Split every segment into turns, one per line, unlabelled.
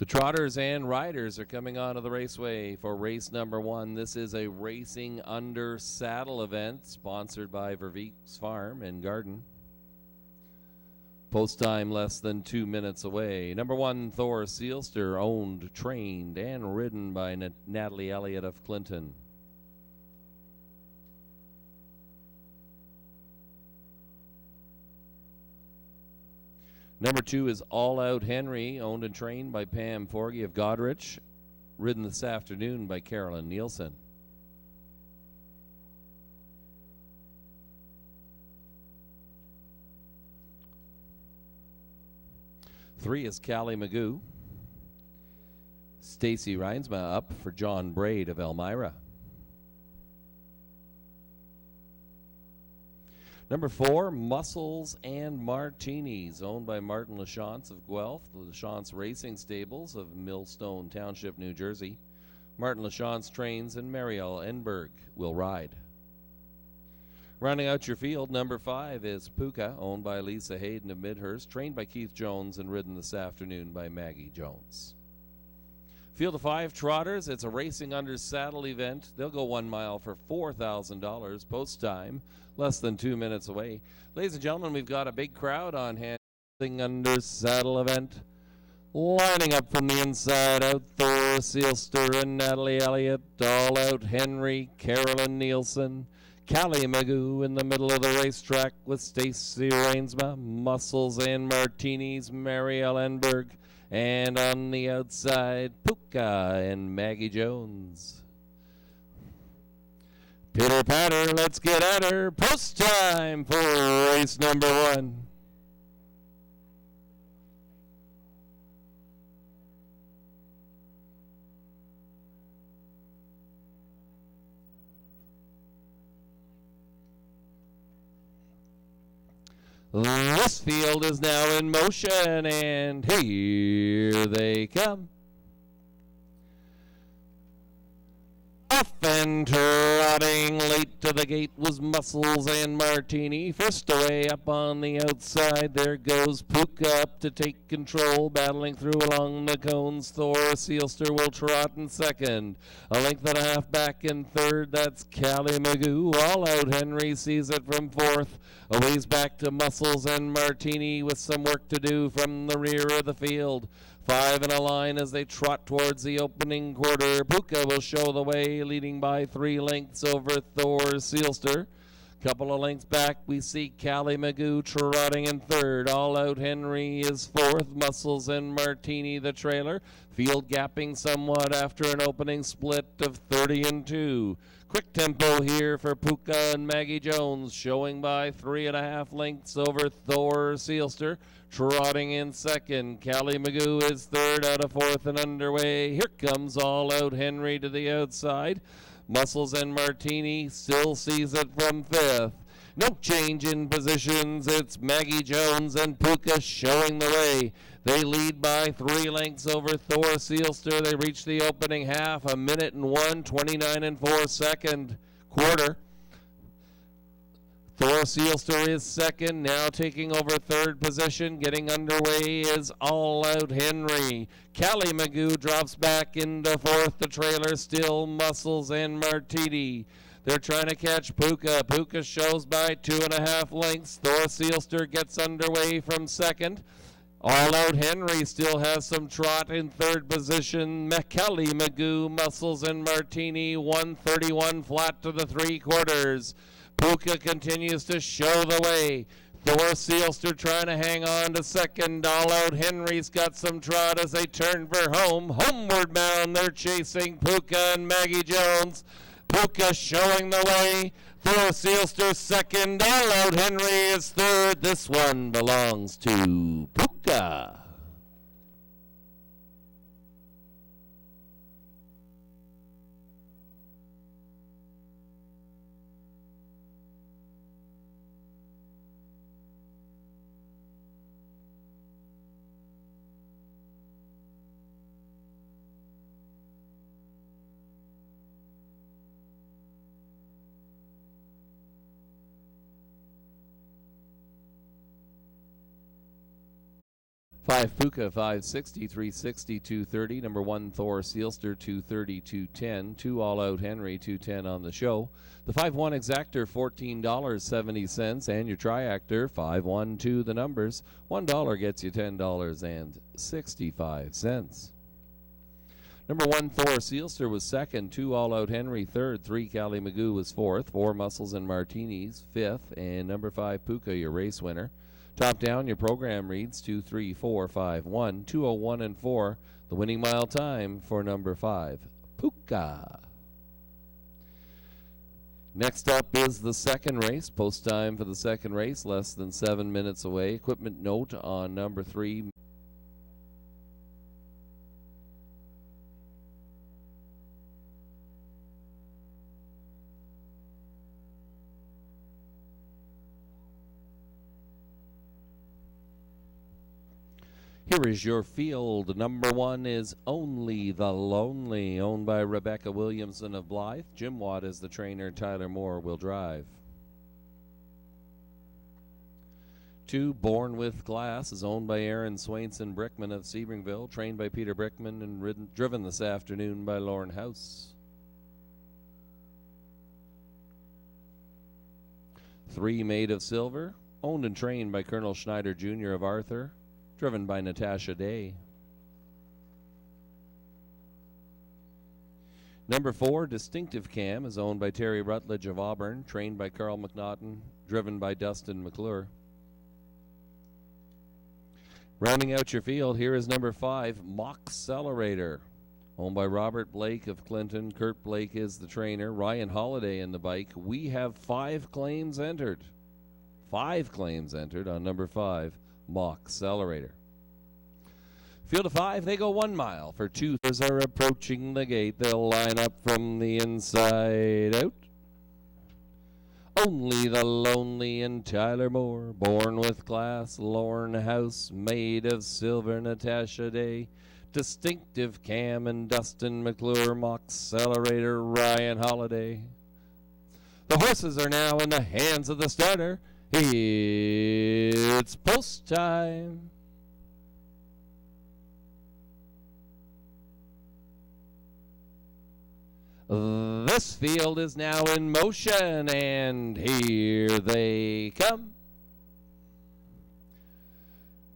The trotters and riders are coming onto the raceway for race number 1. This is a racing under saddle event sponsored by Verveek's Farm and Garden. Post time less than 2 minutes away. Number 1, Thor Seelster, owned, trained, and ridden by Natalie Elliott of Clinton. Number 2 is All Out Henry, owned and trained by Pam Forgy of Godrich, ridden this afternoon by Carolyn Nielsen. Three is Callie Magoo. Stacy Reinsma up for John Braid of Elmira. Number 4, Muscles and Martinis, owned by Martin Lachance of Guelph, the Lachance Racing Stables of Millstone Township, New Jersey. Martin Lachance trains and Marielle Enberg will ride. Rounding out your field, number 5 is Puka, owned by Lisa Hayden of Midhurst, trained by Keith Jones and ridden this afternoon by Maggie Jones. Field of 5 trotters. It's a racing under saddle event. They'll go 1 mile for $4,000. Post time less than 2 minutes away. Ladies and gentlemen, we've got a big crowd on hand. Racing under saddle event. Lining up from the inside out, Thor Seelster and Natalie Elliott. All Out Henry, Carolyn Nielsen. Callie Magoo in the middle of the racetrack with Stacy Reinsma. Muscles and Martinis, Marielle Enberg. And on the outside, Puka and Maggie Jones. Pitter patter, let's get at her. Post time for race number 1. This field is now in motion, and here they come. Off and trotting late to the gate was Muscles and Martini. First away up on the outside, there goes Puka up to take control. Battling through along the cones, Thor Seelster will trot in second. A length and a half back in third, that's Callie Magoo. All Out Henry sees it from fourth. A ways back to Muscles and Martini with some work to do from the rear of the field. 5 in a line as they trot towards the opening quarter. Puka will show the way, leading by 3 lengths over Thor Seelster. Couple of lengths back, we see Callie Magoo trotting in third. All Out Henry is fourth. Muscles and Martini the trailer. Field gapping somewhat after an opening split of 30 and 2. Quick tempo here for Puka and Maggie Jones, showing by 3.5 lengths over Thor Seelster. Trotting in second, Callie Magoo is third out of fourth and underway. Here comes All Out Henry to the outside. Muscles and Martini still sees it from fifth. No change in positions. It's Maggie Jones and Puka showing the way. They lead by 3 lengths over Thor Seelster. They reach the opening half, 1 minute and 1:29 and 4 second quarter. Thor Seelster is second, now taking over third position. Getting underway is All Out Henry. Callie Magoo drops back into fourth. The trailer still Muscles and Martini. They're trying to catch Puka. Puka shows by 2.5 lengths. Thor Seelster gets underway from second. All Out Henry still has some trot in third position. Callie Magoo, Muscles and Martini, 1:31 flat to the 3/4. Puka continues to show the way. Thor Seelster trying to hang on to second. All Out Henry's got some trot as they turn for home. Homeward bound, they're chasing Puka and Maggie Jones. Puka showing the way. Thor Seelster second. All Out Henry is third. This one belongs to Puka. 5 Puka, 560, 360, 230. Number 1 Thor Sealster, 230, 210. 2 All Out Henry, 210 on the show. The 5-1 Exactor, $14.70. And your Triactor, 512 the numbers. $1 gets you $10.65. Number 1 Thor Sealster was second. 2 All Out Henry third. 3 Cali Magoo was fourth. 4 Muscles and Martinis fifth. And number 5 Puka, your race winner. Top down, your program reads 2, 3, 4, 5, 1, 201 and 4. The winning mile time for number 5, Puka. Next up is the second race. Post time for the second race, less than 7 minutes away. Equipment note on number 3. Here is your field. Number 1 is Only the Lonely, owned by Rebecca Williamson of Blythe. Jim Watt is the trainer. Tyler Moore will drive. 2, Born with Glass, is owned by Aaron Swainson Brickman of Sebringville, trained by Peter Brickman and driven this afternoon by Lauren House. 3, Made of Silver, owned and trained by Colonel Schneider Jr. of Arthur, driven by Natasha Day. Number 4, Distinctive Cam, is owned by Terry Rutledge of Auburn, trained by Carl McNaughton, driven by Dustin McClure. Rounding out your field, here is number 5, Mock-Celerator, owned by Robert Blake of Clinton. Kurt Blake is the trainer. Ryan Holiday in the bike. We have 5 claims entered. 5 claims entered on number 5. Mock-Celerator. Field of 5, they go 1 mile for 2. Others are approaching the gate. They'll line up from the inside out. Only the Lonely and Tyler Moore, Born with Glass, Lorne House, Made of Silver, Natasha Day, Distinctive Cam and Dustin McClure, Mock-Celerator, Ryan Holiday. The horses are now in the hands of the starter. It's post time. This field is now in motion, and here they come.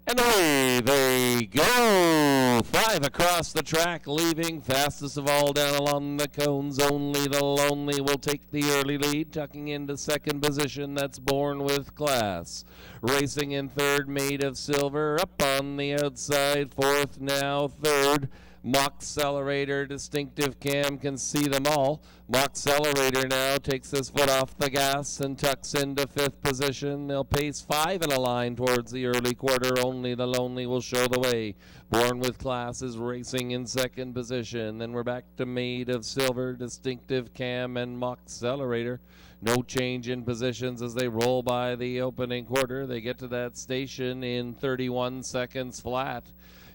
And away they go. 5 across the track, leaving fastest of all down along the cones. Only the Lonely will take the early lead, tucking into second position. That's Born with Glass. Racing in third, Made of Silver. Up on the outside, fourth now, third. Mock-Celerator, Distinctive Cam can see them all. Mock-Celerator now takes his foot off the gas and tucks into fifth position. They'll pace 5 in a line towards the early quarter. Only the Lonely will show the way. Born with Glass is racing in second position. Then we're back to Made of Silver, Distinctive Cam, and Mock-Celerator. No change in positions as they roll by the opening quarter. They get to that station in 31 seconds flat.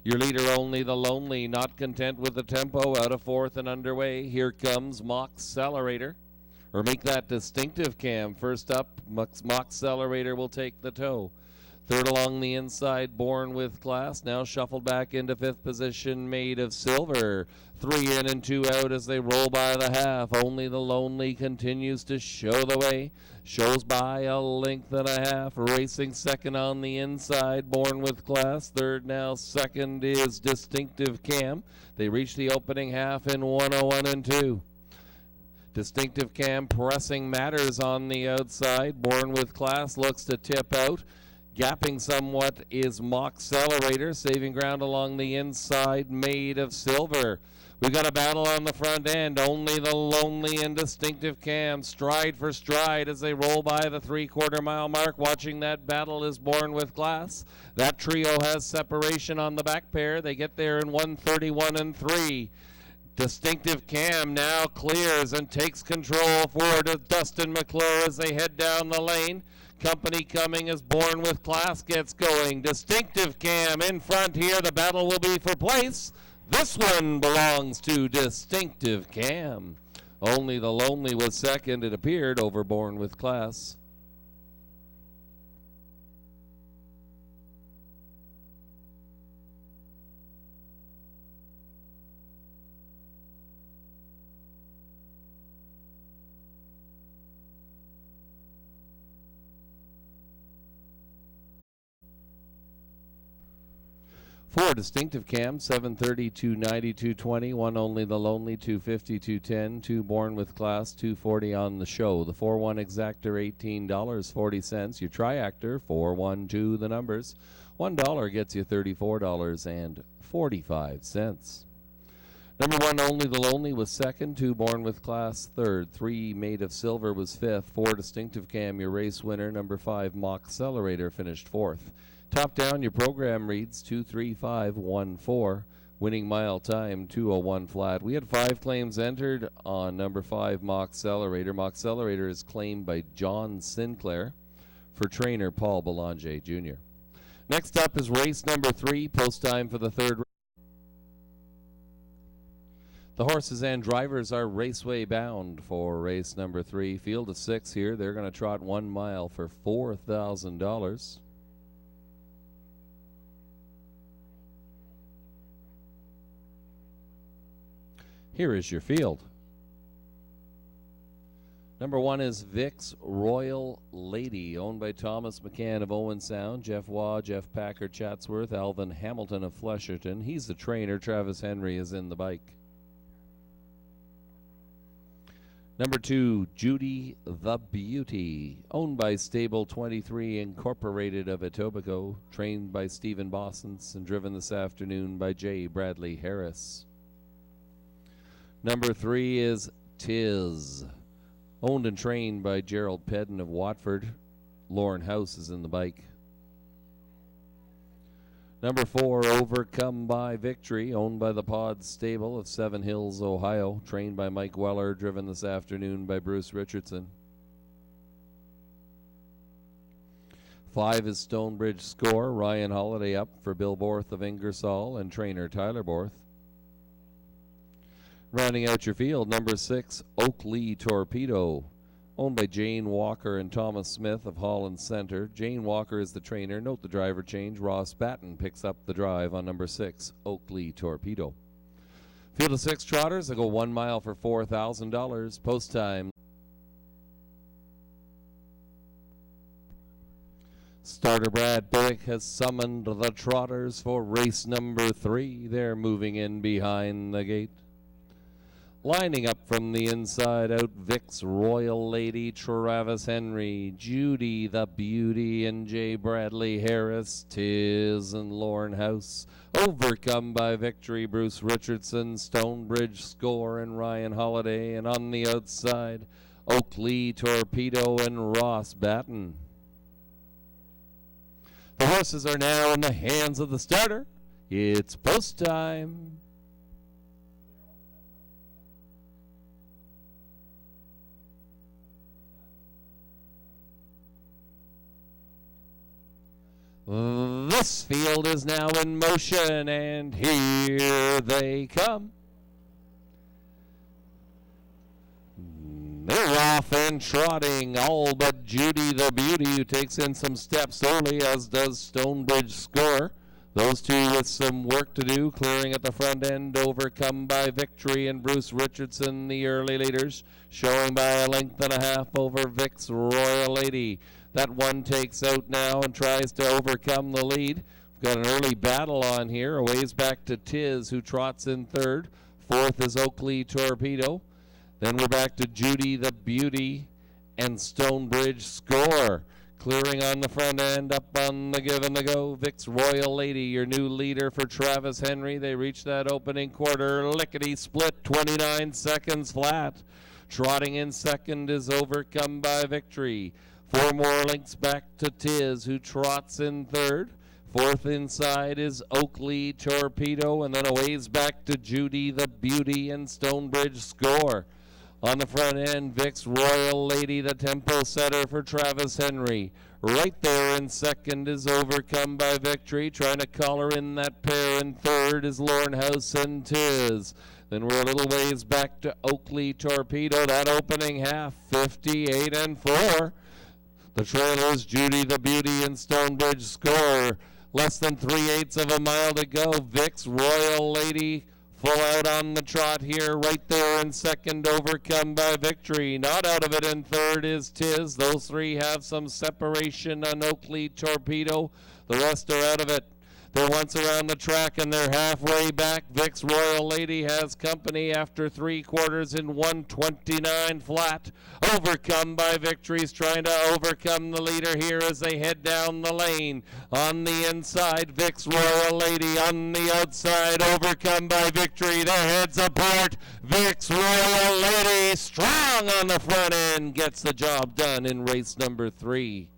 Your leader, Only the Lonely, not content with the tempo, out of fourth and underway. Here comes Mock-Celerator. Or make that Distinctive Cam. First up, Mock-Celerator will take the toe. Third along the inside, Born with Glass. Now shuffled back into fifth position, Made of Silver. 3 in and 2 out as they roll by the half. Only the Lonely continues to show the way. Shows by a length and a half. Racing second on the inside, Born with Glass. Third now, second is Distinctive Cam. They reach the opening half in 101 and 2. Distinctive Cam pressing Matters on the outside. Born with Glass looks to tip out. Gapping somewhat is Mock-Celerator, saving ground along the inside, Made of Silver. We've got a battle on the front end. Only the Lonely and Distinctive Cam, stride for stride as they roll by the 3/4 mile mark. Watching that battle is Born with Glass. That trio has separation on the back pair. They get there in 1:31 and 3. Distinctive Cam now clears and takes control for Dustin McClure as they head down the lane. Company coming as Born with Glass gets going. Distinctive Cam in front here. The battle will be for place. This one belongs to Distinctive Cam. Only the Lonely was second, it appeared, over Born with Glass. 4 distinctive cams, 730, 290, 220, 1 only the lonely, 250, 210, 2 born with class, 240 on the show. The 4-1 exactor, $18.40. Your triactor, 412 the numbers. $1 gets you $34.45. Number 1 only the lonely was second, 2 born with class third, 3 made of silver was fifth, 4 distinctive cam your race winner. Number 5 mock accelerator finished fourth. Top down, your program reads 23514. Winning mile time 201 flat. We had 5 claims entered on number 5 Mock Accelerator. Mock Accelerator is claimed by John Sinclair for trainer Paul Belanger Jr. Next up is race number 3. Post time for the third. The horses and drivers are Raceway bound for race number 3. Field of 6 here. They're going to trot 1 mile for $4,000. Here is your field. Number 1 is Vic's Royal Lady, owned by Thomas McCann of Owen Sound, Jeff Waugh, Jeff Packer, Chatsworth, Alvin Hamilton of Flesherton. He's the trainer. Travis Henry is in the bike. Number 2, Judy the Beauty, owned by Stable 23 Incorporated of Etobicoke, trained by Stephen Bossens and driven this afternoon by J. Bradley Harris. Number 3 is Tiz, owned and trained by Gerald Pedden of Watford. Lauren House is in the bike. Number 4, Overcome by Victory, owned by the Pod Stable of Seven Hills, Ohio, trained by Mike Weller, driven this afternoon by Bruce Richardson. 5 is Stonebridge Score, Ryan Holiday up for Bill Borth of Ingersoll and trainer Tyler Borth. Rounding out your field, number 6, Oakley Torpedo, owned by Jane Walker and Thomas Smith of Holland Center. Jane Walker is the trainer. Note the driver change. Ross Batten picks up the drive on number 6, Oakley Torpedo. Field of 6 trotters. They go 1 mile for $4,000. Post time. Starter Brad Billick has summoned the trotters for race number 3. They're moving in behind the gate. Lining up from the inside out, Vic's Royal Lady, Travis Henry, Judy the Beauty, and J. Bradley Harris, Tiz and Lauren House. Overcome by Victory, Bruce Richardson, Stonebridge Score, and Ryan Holiday. And on the outside, Oakley Torpedo and Ross Batten. The horses are now in the hands of the starter. It's post time. This field is now in motion, and here they come. They're off and trotting, all but Judy the Beauty, who takes in some steps early, as does Stonebridge Score. Those two with some work to do, clearing at the front end, Overcome by Victory and Bruce Richardson, the early leaders, showing by a length and a half over Vic's Royal Lady. That one takes out now and tries to overcome the lead. We've got an early battle on here. A ways back to Tiz, who trots in third. Fourth is Oakley Torpedo. Then we're back to Judy the Beauty and Stonebridge Score. Clearing on the front end, up on the give and the go. Vic's Royal Lady, your new leader for Travis Henry. They reach that opening quarter. Lickety split, 29 seconds flat. Trotting in second is Overcome by Victory. 4 more links back to Tiz, who trots in third. Fourth inside is Oakley Torpedo, and then a ways back to Judy the Beauty and Stonebridge Score. On the front end, Vic's Royal Lady, the tempo setter for Travis Henry. Right there in second is Overcome by Victory. Trying to collar in that pair in third is Lauren House and Tiz. Then we're a little ways back to Oakley Torpedo. That opening half, 58 and 4. The trailers, Judy the Beauty and Stonebridge Score. Less than 3/8 of a mile to go. Vic's Royal Lady full out on the trot here. Right there in second, Overcome by Victory. Not out of it in third is Tiz. Those three have some separation on Oakley Torpedo. The rest are out of it. They're once around the track and they're halfway back. Vic's Royal Lady has company after 3/4 in 129 flat. Overcome by Victory's trying to overcome the leader here as they head down the lane. On the inside, Vic's Royal Lady. On the outside, overcome by Victory. Their heads apart. Vic's Royal Lady strong on the front end gets the job done in race number 3.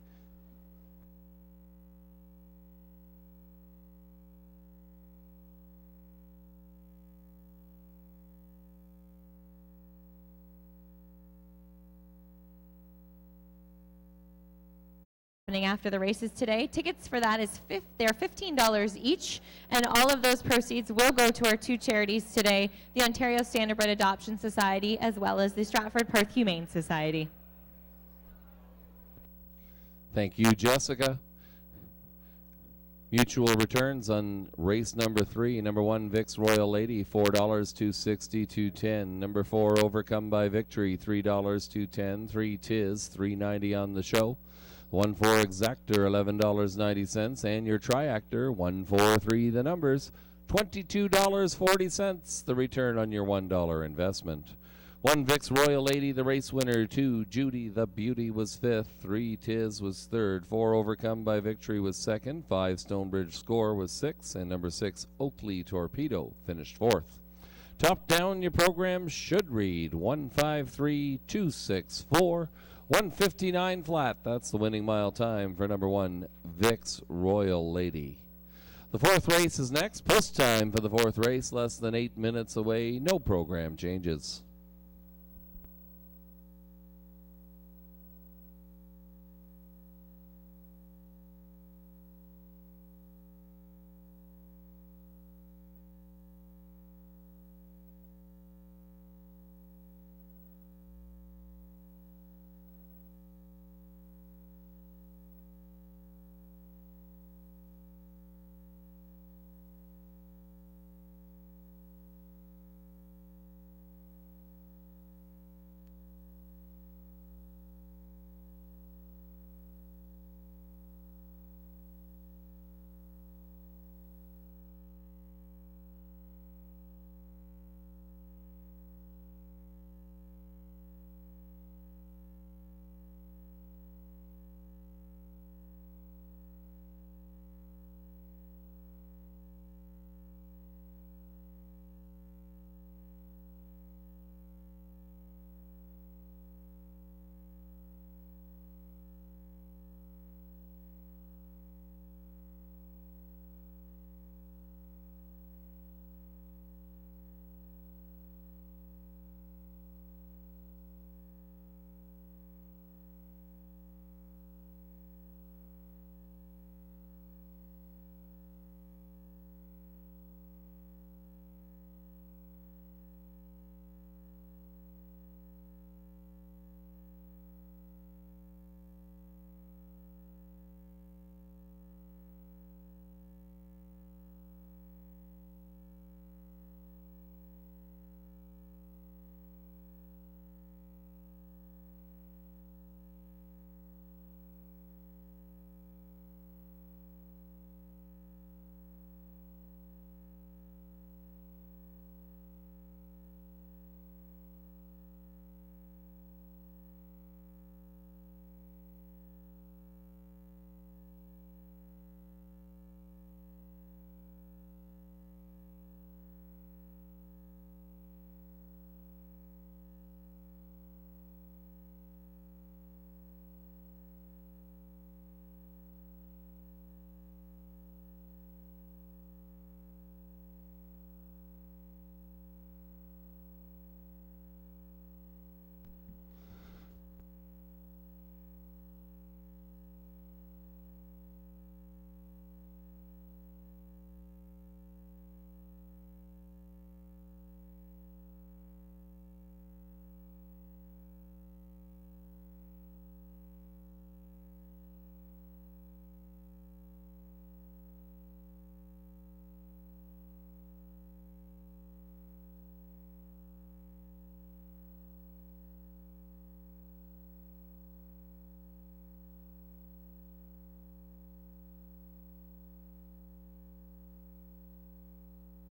After the races today. Tickets for that is they're $15 each, and all of those proceeds will go to our 2 charities today, the Ontario Standardbred Adoption Society as well as the Stratford Perth Humane Society.
Thank you, Jessica. Mutual returns on race number 3. Number 1, Vic's Royal Lady, $4, $2.60, $2.10. Number 4, Overcome by Victory, $3, $2.10. 3 Tiz, $3.90 on the show. 1 4 Exactor, $11.90, and your Triactor, 1 4 3 the numbers, $22.40, the return on your $1 investment. 1 Vic's Royal Lady, the race winner. 2 Judy the Beauty was 5th. 3 Tiz was 3rd. 4 Overcome by Victory was 2nd. 5 Stonebridge Score was 6th, and number 6 Oakley Torpedo finished 4th. Top down, your program should read 153-264. 159 flat. That's the winning mile time for number 1, Vic's Royal Lady. The 4th race is next. Post time for the 4th race, less than 8 minutes away. No program changes.